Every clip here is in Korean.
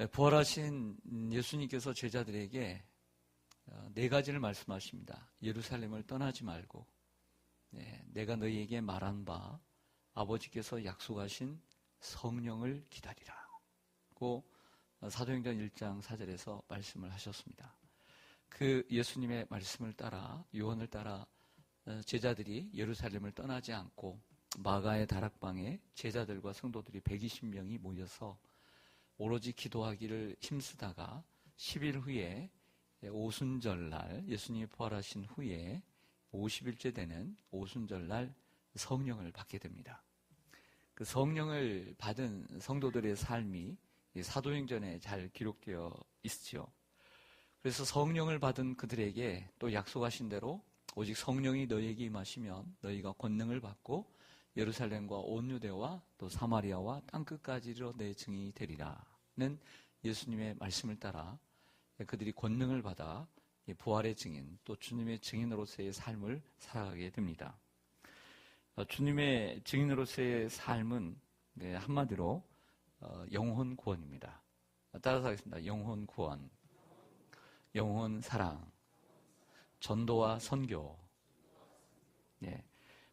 부활하신 예수님께서 제자들에게 네 가지를 말씀하십니다. 예루살렘을 떠나지 말고, 내가 너희에게 말한 바 아버지께서 약속하신 성령을 기다리라고 사도행전 1장 4절에서 말씀을 하셨습니다. 그 예수님의 말씀을 따라, 요한을 따라 제자들이 예루살렘을 떠나지 않고 마가의 다락방에 제자들과 성도들이 120명이 모여서 오로지 기도하기를 힘쓰다가 10일 후에 오순절날, 예수님이 부활하신 후에 50일째 되는 오순절날 성령을 받게 됩니다. 그 성령을 받은 성도들의 삶이 사도행전에 잘 기록되어 있죠. 그래서 성령을 받은 그들에게 또 약속하신 대로 오직 성령이 너희에게 임하시면 너희가 권능을 받고 예루살렘과 온 유대와 또 사마리아와 땅끝까지 이르러 내 증인이 되리라는 예수님의 말씀을 따라 그들이 권능을 받아 부활의 증인, 또 주님의 증인으로서의 삶을 살아가게 됩니다. 주님의 증인으로서의 삶은 한마디로 영혼 구원입니다. 따라서 하겠습니다. 영혼 구원, 영혼 사랑, 전도와 선교,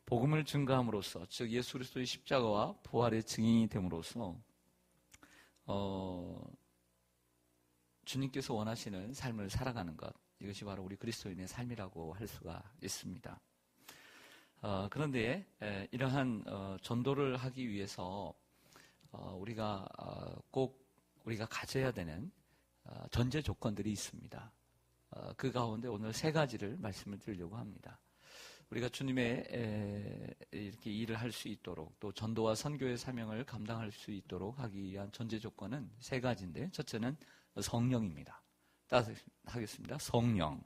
복음을 증거함으로써, 즉 예수 그리스도의 십자가와 부활의 증인이 됨으로써 주님께서 원하시는 삶을 살아가는 것, 이것이 바로 우리 그리스도인의 삶이라고 할 수가 있습니다. 그런데 이러한 전도를 하기 위해서 우리가 꼭 우리가 가져야 되는 전제 조건들이 있습니다. 그 가운데 오늘 세 가지를 말씀을 드리려고 합니다. 우리가 주님의 이렇게 일을 할 수 있도록, 또 전도와 선교의 사명을 감당할 수 있도록 하기 위한 전제 조건은 세 가지인데, 첫째는 성령입니다. 따라서 하겠습니다. 성령.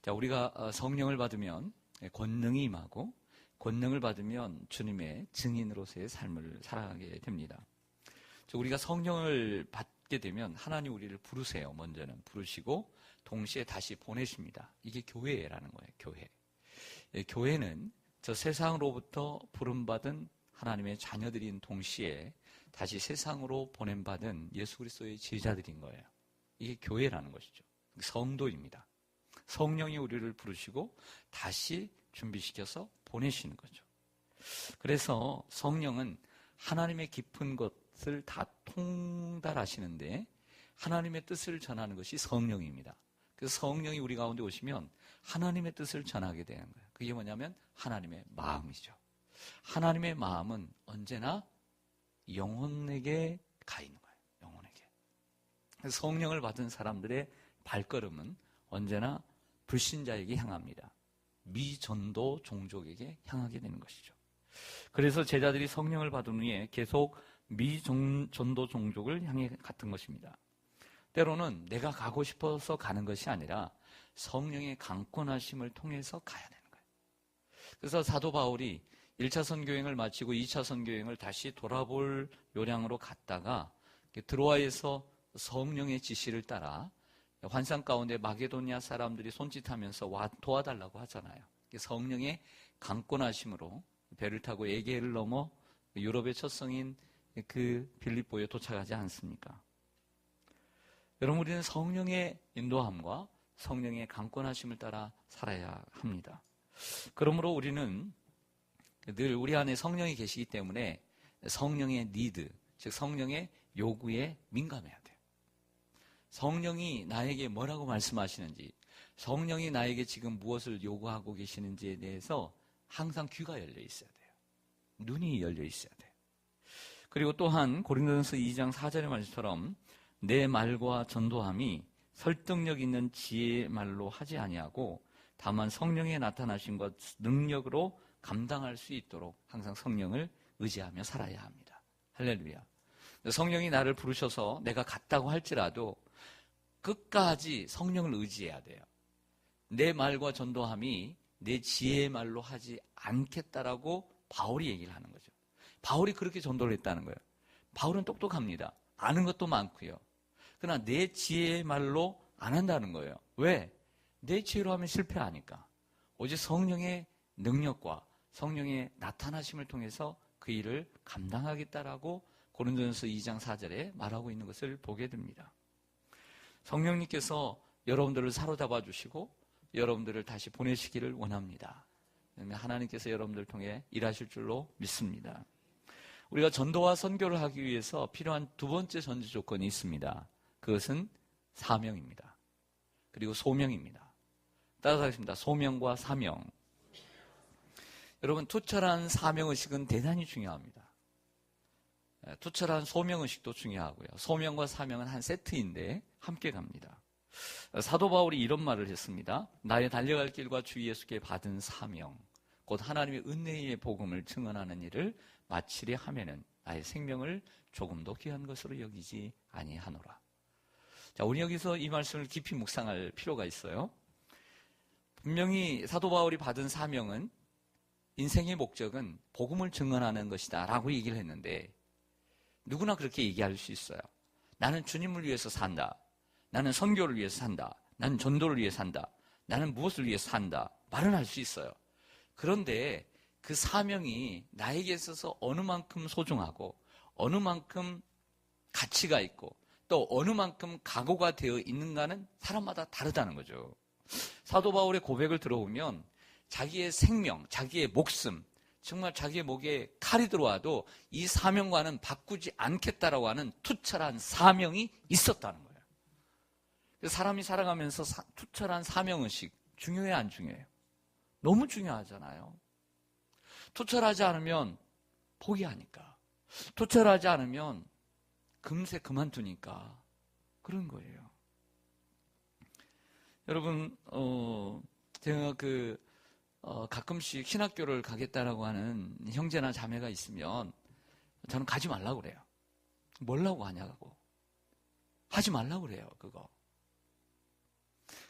자, 우리가 성령을 받으면 권능이 임하고, 권능을 받으면 주님의 증인으로서의 삶을 살아가게 됩니다. 우리가 성령을 받게 되면 하나님 우리를 부르세요. 먼저는 부르시고 동시에 다시 보내십니다. 이게 교회라는 거예요. 교회. 교회는 저 세상으로부터 부름받은 하나님의 자녀들인 동시에 다시 세상으로 보냄받은 예수 그리스도의 제자들인 거예요. 이게 교회라는 것이죠. 성도입니다. 성령이 우리를 부르시고 다시 준비시켜서 보내시는 거죠. 그래서 성령은 하나님의 깊은 것을 다 통달하시는데 하나님의 뜻을 전하는 것이 성령입니다. 그래서 성령이 우리 가운데 오시면 하나님의 뜻을 전하게 되는 거예요. 그게 뭐냐면 하나님의 마음이죠. 하나님의 마음은 언제나 영혼에게 가 있는 거예요. 영혼에게. 그래서 성령을 받은 사람들의 발걸음은 언제나 불신자에게 향합니다. 미전도 종족에게 향하게 되는 것이죠. 그래서 제자들이 성령을 받은 후에 계속 미전도 종족을 향해 갔던 것입니다. 때로는 내가 가고 싶어서 가는 것이 아니라 성령의 강권하심을 통해서 가야 되는 거예요. 그래서 사도 바울이 1차 선교행을 마치고 2차 선교행을 다시 돌아볼 요량으로 갔다가 드로아에서 성령의 지시를 따라 환상 가운데 마게도니아 사람들이 손짓하면서 도와달라고 하잖아요. 성령의 강권하심으로 배를 타고 에게를 넘어 유럽의 첫 성인 그 빌립보에 도착하지 않습니까? 여러분, 우리는 성령의 인도함과 성령의 강권하심을 따라 살아야 합니다. 그러므로 우리는 늘 우리 안에 성령이 계시기 때문에 성령의 니드, 즉 성령의 요구에 민감해야 돼요. 성령이 나에게 뭐라고 말씀하시는지, 성령이 나에게 지금 무엇을 요구하고 계시는지에 대해서 항상 귀가 열려 있어야 돼요. 눈이 열려 있어야 돼요. 그리고 또한 고린도전서 2장 4절의 말씀처럼 내 말과 전도함이 설득력 있는 지혜의 말로 하지 아니하고 다만 성령의 나타나신 것 능력으로 감당할 수 있도록 항상 성령을 의지하며 살아야 합니다. 할렐루야. 성령이 나를 부르셔서 내가 갔다고 할지라도 끝까지 성령을 의지해야 돼요. 내 말과 전도함이 내 지혜의 말로 하지 않겠다라고 바울이 얘기를 하는 거죠. 바울이 그렇게 전도를 했다는 거예요. 바울은 똑똑합니다. 아는 것도 많고요. 그러나 내 지혜의 말로 안 한다는 거예요. 왜? 내 지혜로 하면 실패하니까. 오직 성령의 능력과 성령의 나타나심을 통해서 그 일을 감당하겠다라고 고린도전서 2장 4절에 말하고 있는 것을 보게 됩니다. 성령님께서 여러분들을 사로잡아 주시고 여러분들을 다시 보내시기를 원합니다. 하나님께서 여러분들을 통해 일하실 줄로 믿습니다. 우리가 전도와 선교를 하기 위해서 필요한 두 번째 전제 조건이 있습니다. 그것은 사명입니다. 그리고 소명입니다. 따라하겠습니다. 소명과 사명. 여러분, 투철한 사명의식은 대단히 중요합니다. 투철한 소명의식도 중요하고요. 소명과 사명은 한 세트인데 함께 갑니다. 사도 바울이 이런 말을 했습니다. 나의 달려갈 길과 주 예수께 받은 사명, 곧 하나님의 은혜의 복음을 증언하는 일을 마치려 하면은 나의 생명을 조금도 귀한 것으로 여기지 아니하노라. 자, 우리 여기서 이 말씀을 깊이 묵상할 필요가 있어요. 분명히 사도 바울이 받은 사명은 인생의 목적은 복음을 증언하는 것이다 라고 얘기를 했는데 누구나 그렇게 얘기할 수 있어요. 나는 주님을 위해서 산다. 나는 선교를 위해서 산다. 나는 전도를 위해서 산다. 나는 무엇을 위해서 산다. 말은 할 수 있어요. 그런데 그 사명이 나에게 있어서 어느 만큼 소중하고 어느 만큼 가치가 있고 또 어느 만큼 각오가 되어 있는가는 사람마다 다르다는 거죠. 사도 바울의 고백을 들어보면 자기의 생명, 자기의 목숨, 정말 자기의 목에 칼이 들어와도 이 사명과는 바꾸지 않겠다라고 하는 투철한 사명이 있었다는 거예요. 사람이 살아가면서 투철한 사명의식 중요해 안 중요해요? 너무 중요하잖아요. 투철하지 않으면 포기하니까. 투철하지 않으면 금세 그만두니까 그런 거예요. 여러분, 제가 가끔씩 신학교를 가겠다라고 하는 형제나 자매가 있으면 저는 가지 말라고 그래요. 뭐라고 하냐고. 하지 말라고 그래요, 그거.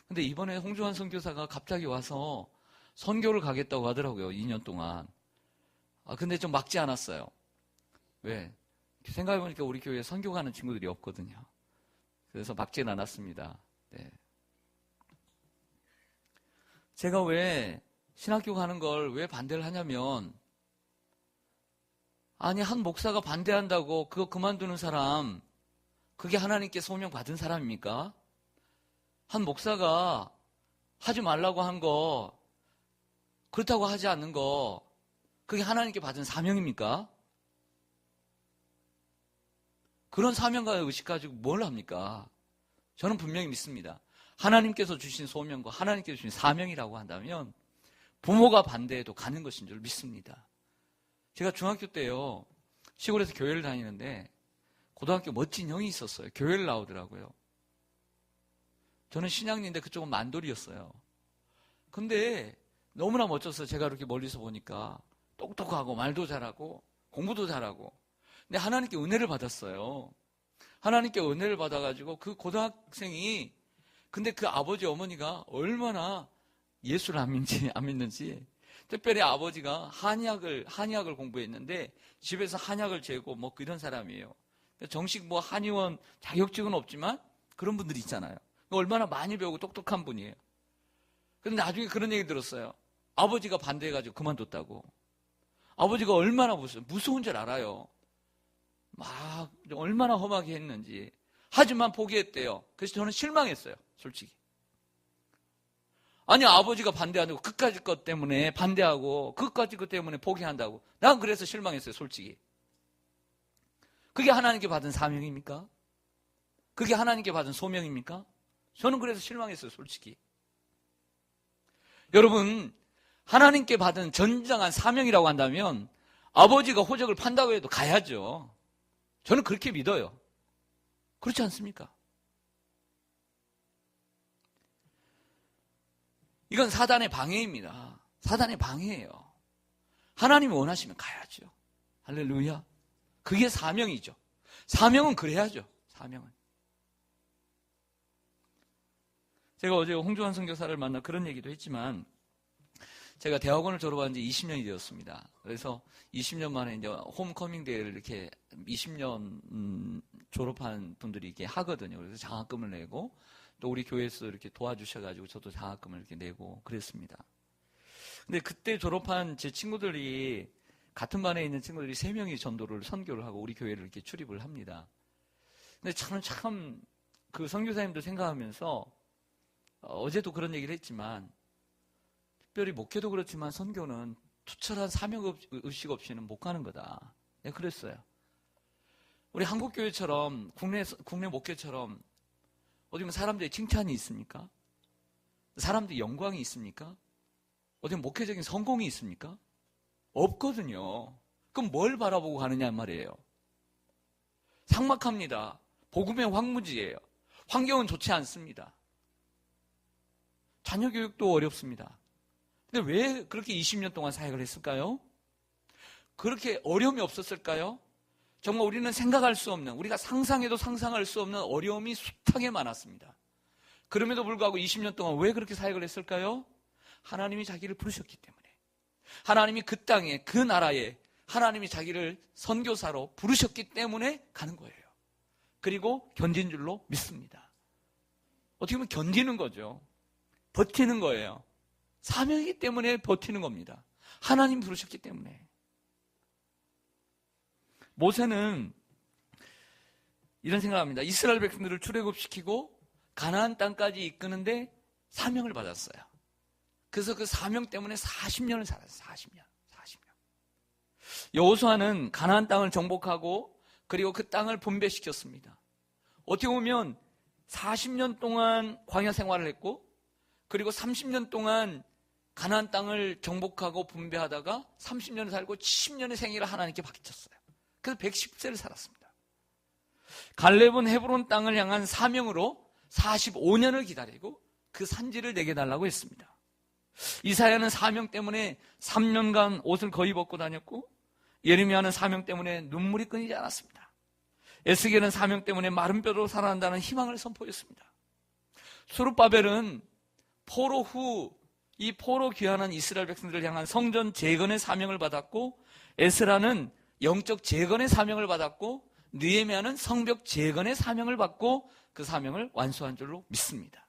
근데 이번에 홍주환 선교사가 갑자기 와서 선교를 가겠다고 하더라고요, 2년 동안. 근데 좀 막지 않았어요. 왜? 생각해보니까 우리 교회에 선교 가는 친구들이 없거든요. 그래서 막지는 않았습니다. 네. 제가 왜 신학교 가는 걸 왜 반대를 하냐면, 아니, 한 목사가 반대한다고 그거 그만두는 사람, 그게 하나님께 소명 받은 사람입니까? 한 목사가 하지 말라고 한 거, 그렇다고 하지 않는 거, 그게 하나님께 받은 사명입니까? 그런 사명과 의식 가지고 뭘 합니까? 저는 분명히 믿습니다. 하나님께서 주신 소명과 하나님께서 주신 사명이라고 한다면 부모가 반대해도 가는 것인 줄 믿습니다. 제가 중학교 때요, 시골에서 교회를 다니는데 고등학교 멋진 형이 있었어요. 교회를 나오더라고요. 저는 신양리인데 그쪽은 만돌이었어요. 근데 너무나 멋져서 제가 이렇게 멀리서 보니까 똑똑하고 말도 잘하고 공부도 잘하고, 근데 하나님께 은혜를 받았어요. 하나님께 은혜를 받아가지고 그 고등학생이, 근데 그 아버지 어머니가 얼마나 예수를 안 믿는지, 특별히 아버지가 한의학을 공부했는데 집에서 한약을 재고 뭐 이런 사람이에요. 정식 뭐 한의원 자격증은 없지만 그런 분들이 있잖아요. 얼마나 많이 배우고 똑똑한 분이에요. 근데 나중에 그런 얘기 들었어요. 아버지가 반대해가지고 그만뒀다고. 아버지가 얼마나 무서운 줄 알아요. 막 얼마나 험하게 했는지. 하지만 포기했대요. 그래서 저는 실망했어요, 솔직히. 아니, 아버지가 반대하고 끝까지 것 때문에 반대하고 끝까지 것 때문에 포기한다고. 난 그래서 실망했어요, 솔직히. 그게 하나님께 받은 사명입니까? 그게 하나님께 받은 소명입니까? 저는 그래서 실망했어요, 솔직히. 여러분, 하나님께 받은 전장한 사명이라고 한다면 아버지가 호적을 판다고 해도 가야죠. 저는 그렇게 믿어요. 그렇지 않습니까? 이건 사단의 방해입니다. 사단의 방해예요. 하나님이 원하시면 가야죠. 할렐루야. 그게 사명이죠. 사명은 그래야죠. 사명은. 제가 어제 홍주환 선교사를 만나 그런 얘기도 했지만, 제가 대학원을 졸업한 지 20년이 되었습니다. 그래서 20년 만에 이제 홈커밍 대회를 이렇게 20년 졸업한 분들이 이렇게 하거든요. 그래서 장학금을 내고, 또 우리 교회에서 이렇게 도와주셔가지고 저도 장학금을 이렇게 내고 그랬습니다. 근데 그때 졸업한 제 친구들이 같은 반에 있는 친구들이 3명이 전도를, 선교를 하고 우리 교회를 이렇게 출입을 합니다. 근데 저는 참 그 선교사님들 생각하면서 어제도 그런 얘기를 했지만 특별히 목회도 그렇지만 선교는 투철한 사명의식 없이는 못 가는 거다. 네, 그랬어요. 우리 한국교회처럼 국내 목회처럼 어디 보면 사람들의 칭찬이 있습니까? 사람들의 영광이 있습니까? 어디 보면 목회적인 성공이 있습니까? 없거든요. 그럼 뭘 바라보고 가느냐 말이에요. 삭막합니다. 복음의 황무지예요. 환경은 좋지 않습니다. 자녀 교육도 어렵습니다. 근데 왜 그렇게 20년 동안 사역을 했을까요? 그렇게 어려움이 없었을까요? 정말 우리는 생각할 수 없는, 우리가 상상해도 상상할 수 없는 어려움이 숱하게 많았습니다. 그럼에도 불구하고 20년 동안 왜 그렇게 사역을 했을까요? 하나님이 자기를 부르셨기 때문에. 하나님이 그 땅에, 그 나라에 하나님이 자기를 선교사로 부르셨기 때문에 가는 거예요. 그리고 견딘 줄로 믿습니다. 어떻게 보면 견디는 거죠. 버티는 거예요. 사명이기 때문에 버티는 겁니다. 하나님 부르셨기 때문에. 모세는 이런 생각을 합니다. 이스라엘 백성들을 출애굽시키고 가나안 땅까지 이끄는데 사명을 받았어요. 그래서 그 사명 때문에 40년을 살았어요. 40년. 여호수아는 가나안 땅을 정복하고 그리고 그 땅을 분배시켰습니다. 어떻게 보면 40년 동안 광야 생활을 했고 그리고 30년 동안 가나안 땅을 정복하고 분배하다가 30년을 살고 70년의 생애를 하나님께 바쳤어요. 그래서 110세를 살았습니다. 갈렙은 헤브론 땅을 향한 사명으로 45년을 기다리고 그 산지를 내게 달라고 했습니다. 이사야는 사명 때문에 3년간 옷을 거의 벗고 다녔고 예레미야는 사명 때문에 눈물이 끊이지 않았습니다. 에스겔은 사명 때문에 마른 뼈로 살아난다는 희망을 선포했습니다. 수룹바벨은 포로 후 이 포로 귀환한 이스라엘 백성들을 향한 성전 재건의 사명을 받았고 에스라는 영적 재건의 사명을 받았고 느헤미야는 성벽 재건의 사명을 받고 그 사명을 완수한 줄로 믿습니다.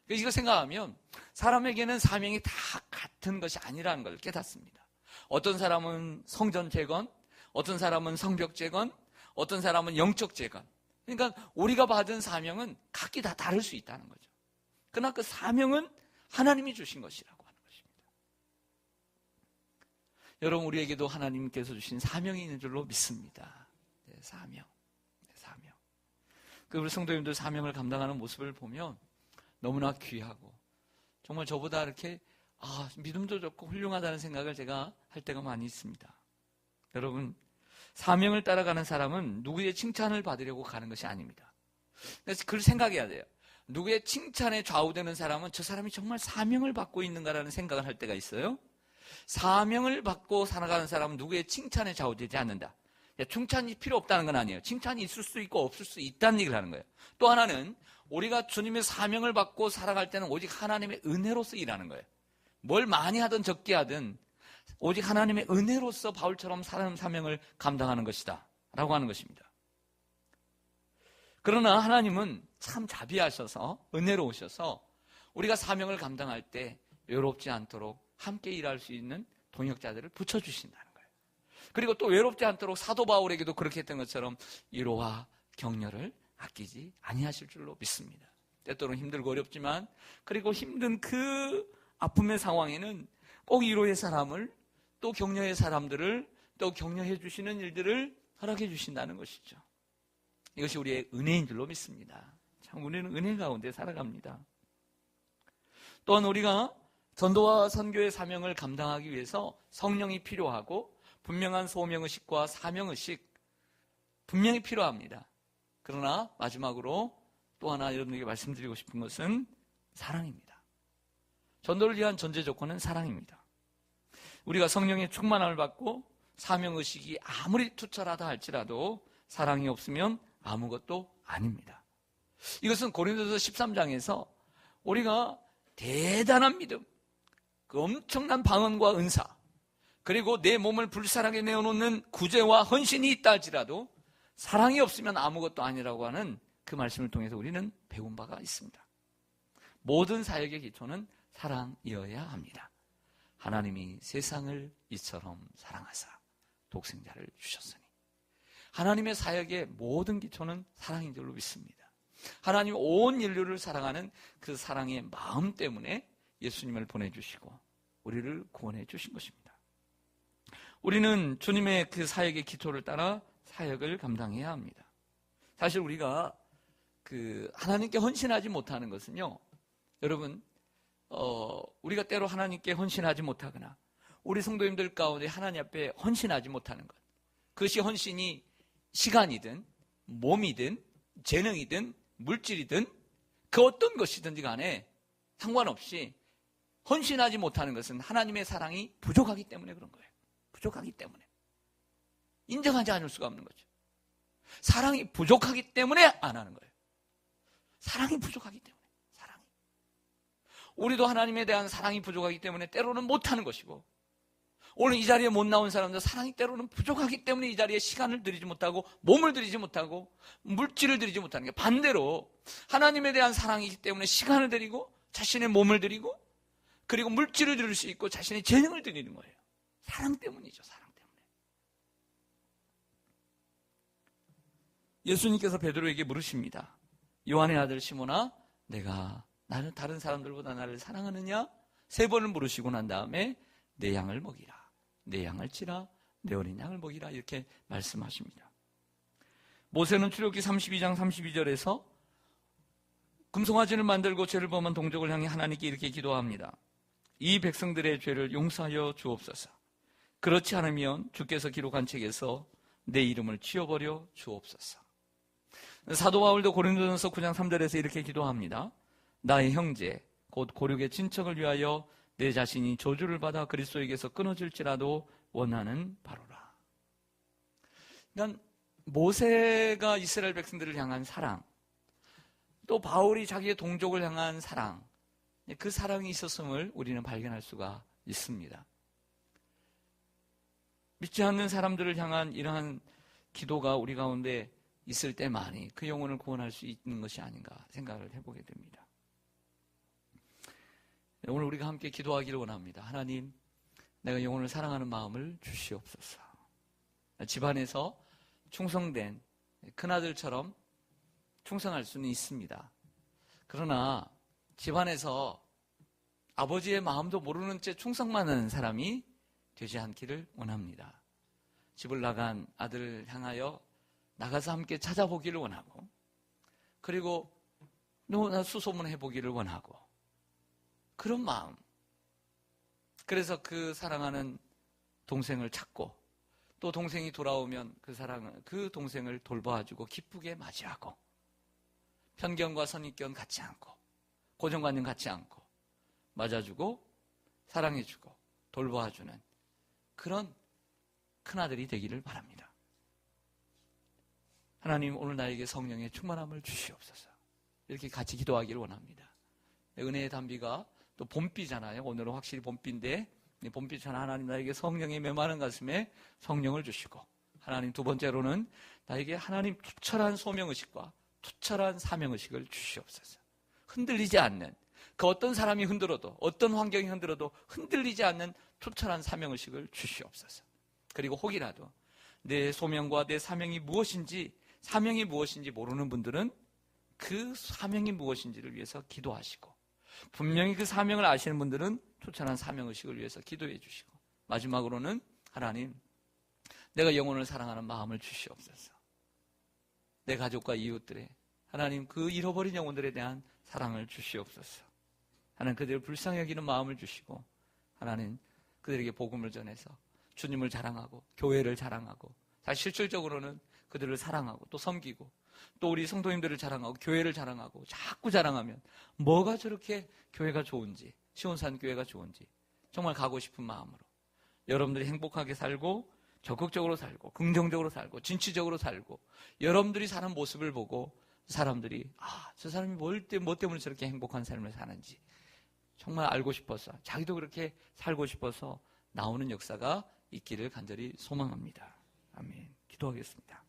이거 생각하면 사람에게는 사명이 다 같은 것이 아니라는 걸 깨닫습니다. 어떤 사람은 성전 재건, 어떤 사람은 성벽 재건, 어떤 사람은 영적 재건. 그러니까 우리가 받은 사명은 각기 다 다를 수 있다는 거죠. 그러나 그 사명은 하나님이 주신 것이라고 하는 것입니다. 여러분, 우리에게도 하나님께서 주신 사명이 있는 줄로 믿습니다. 네, 사명. 그 우리 성도님들 사명을 감당하는 모습을 보면 너무나 귀하고 정말 저보다 이렇게 믿음도 좋고 훌륭하다는 생각을 제가 할 때가 많이 있습니다. 여러분, 사명을 따라가는 사람은 누구의 칭찬을 받으려고 가는 것이 아닙니다. 그래서 그걸 생각해야 돼요. 누구의 칭찬에 좌우되는 사람은 저 사람이 정말 사명을 받고 있는가라는 생각을 할 때가 있어요. 사명을 받고 살아가는 사람은 누구의 칭찬에 좌우되지 않는다. 칭찬이 필요 없다는 건 아니에요. 칭찬이 있을 수 있고 없을 수 있다는 얘기를 하는 거예요. 또 하나는 우리가 주님의 사명을 받고 살아갈 때는 오직 하나님의 은혜로서 일하는 거예요. 뭘 많이 하든 적게 하든 오직 하나님의 은혜로서 바울처럼 사명을 감당하는 것이다 라고 하는 것입니다. 그러나 하나님은 참 자비하셔서 은혜로우셔서 우리가 사명을 감당할 때 외롭지 않도록 함께 일할 수 있는 동역자들을 붙여주신다는 거예요. 그리고 또 외롭지 않도록 사도 바울에게도 그렇게 했던 것처럼 위로와 격려를 아끼지 아니하실 줄로 믿습니다. 때때로는 힘들고 어렵지만 그리고 힘든 그 아픔의 상황에는 꼭 위로의 사람을 또 격려의 사람들을 또 격려해 주시는 일들을 허락해 주신다는 것이죠. 이것이 우리의 은혜인 줄로 믿습니다. 참 우리는 은혜 가운데 살아갑니다. 또한 우리가 전도와 선교의 사명을 감당하기 위해서 성령이 필요하고 분명한 소명의식과 사명의식 분명히 필요합니다. 그러나 마지막으로 또 하나 여러분에게 말씀드리고 싶은 것은 사랑입니다. 전도를 위한 전제 조건은 사랑입니다. 우리가 성령의 충만함을 받고 사명의식이 아무리 투철하다 할지라도 사랑이 없으면 아무것도 아닙니다. 이것은 고린도서 13장에서 우리가 대단한 믿음, 그 엄청난 방언과 은사, 그리고 내 몸을 불사르게 내어놓는 구제와 헌신이 있다 할지라도 사랑이 없으면 아무것도 아니라고 하는 그 말씀을 통해서 우리는 배운 바가 있습니다. 모든 사역의 기초는 사랑이어야 합니다. 하나님이 세상을 이처럼 사랑하사 독생자를 주셨으니. 하나님의 사역의 모든 기초는 사랑인 줄로 믿습니다. 하나님 온 인류를 사랑하는 그 사랑의 마음 때문에 예수님을 보내주시고 우리를 구원해 주신 것입니다. 우리는 주님의 그 사역의 기초를 따라 사역을 감당해야 합니다. 사실 우리가 하나님께 헌신하지 못하는 것은요, 여러분, 우리가 때로 하나님께 헌신하지 못하거나 우리 성도님들 가운데 하나님 앞에 헌신하지 못하는 것, 그것이 헌신이 시간이든 몸이든 재능이든 물질이든 그 어떤 것이든지 간에 상관없이 헌신하지 못하는 것은 하나님의 사랑이 부족하기 때문에 그런 거예요. 부족하기 때문에. 인정하지 않을 수가 없는 거죠. 사랑이 부족하기 때문에 안 하는 거예요. 사랑이 부족하기 때문에. 사랑이. 우리도 하나님에 대한 사랑이 부족하기 때문에 때로는 못하는 것이고, 오늘 이 자리에 못 나온 사람들 사랑이 때로는 부족하기 때문에 이 자리에 시간을 들이지 못하고 몸을 들이지 못하고 물질을 들이지 못하는 게, 반대로 하나님에 대한 사랑이기 때문에 시간을 들이고 자신의 몸을 들이고 그리고 물질을 들일 수 있고 자신의 재능을 드리는 거예요. 사랑 때문이죠. 사랑 때문에. 예수님께서 베드로에게 물으십니다. 요한의 아들 시몬아, 내가 나는 다른 사람들보다 나를 사랑하느냐? 3번을 물으시고 난 다음에 내 양을 먹이라, 내 양을 치라, 내 어린 양을 먹이라, 이렇게 말씀하십니다. 모세는 출애굽기 32장 32절에서 금송아지를 만들고 죄를 범한 동족을 향해 하나님께 이렇게 기도합니다. 이 백성들의 죄를 용서하여 주옵소서. 그렇지 않으면 주께서 기록한 책에서 내 이름을 지워버려 주옵소서. 사도 바울도 고린도전서 9장 3절에서 이렇게 기도합니다. 나의 형제 곧 고륙의 친척을 위하여 내 자신이 저주를 받아 그리스도에게서 끊어질지라도 원하는 바로라. 그러니까 모세가 이스라엘 백성들을 향한 사랑, 또 바울이 자기의 동족을 향한 사랑, 그 사랑이 있었음을 우리는 발견할 수가 있습니다. 믿지 않는 사람들을 향한 이러한 기도가 우리 가운데 있을 때만이 그 영혼을 구원할 수 있는 것이 아닌가 생각을 해보게 됩니다. 오늘 우리가 함께 기도하기를 원합니다. 하나님, 내가 영혼을 사랑하는 마음을 주시옵소서. 집안에서 충성된 큰아들처럼 충성할 수는 있습니다. 그러나 집안에서 아버지의 마음도 모르는 채 충성만 하는 사람이 되지 않기를 원합니다. 집을 나간 아들을 향하여 나가서 함께 찾아보기를 원하고, 그리고 너무나 수소문해 보기를 원하고, 그런 마음. 그래서 그 사랑하는 동생을 찾고, 또 동생이 돌아오면 그 동생을 돌봐주고 기쁘게 맞이하고, 편견과 선입견 갖지 않고, 고정관념 갖지 않고, 맞아주고 사랑해주고 돌봐주는 그런 큰아들이 되기를 바랍니다. 하나님, 오늘 나에게 성령의 충만함을 주시옵소서. 이렇게 같이 기도하기를 원합니다. 은혜의 단비가 또 봄비잖아요. 오늘은 확실히 봄비인데, 봄비처럼 하나님 나에게 성령의 메마른 가슴에 성령을 주시고, 하나님 두 번째로는 나에게 하나님 투철한 소명의식과 투철한 사명의식을 주시옵소서. 흔들리지 않는, 그 어떤 사람이 흔들어도, 어떤 환경이 흔들어도 흔들리지 않는 투철한 사명의식을 주시옵소서. 그리고 혹이라도 내 소명과 내 사명이 무엇인지 모르는 분들은 그 사명이 무엇인지를 위해서 기도하시고, 분명히 그 사명을 아시는 분들은 투철한 사명의식을 위해서 기도해 주시고, 마지막으로는 하나님, 내가 영혼을 사랑하는 마음을 주시옵소서. 내 가족과 이웃들의 하나님, 그 잃어버린 영혼들에 대한 사랑을 주시옵소서. 하나님, 그들을 불쌍히 여기는 마음을 주시고, 하나님, 그들에게 복음을 전해서 주님을 자랑하고 교회를 자랑하고, 사실 실질적으로는 그들을 사랑하고 또 섬기고 또 우리 성도님들을 자랑하고 교회를 자랑하고 자꾸 자랑하면 뭐가 저렇게 교회가 좋은지, 시온산 교회가 좋은지 정말 가고 싶은 마음으로 여러분들이 행복하게 살고 적극적으로 살고 긍정적으로 살고 진취적으로 살고, 여러분들이 사는 모습을 보고 사람들이 저 사람이 뭐 때문에 저렇게 행복한 삶을 사는지 정말 알고 싶어서, 자기도 그렇게 살고 싶어서 나오는 역사가 있기를 간절히 소망합니다. 아멘. 기도하겠습니다.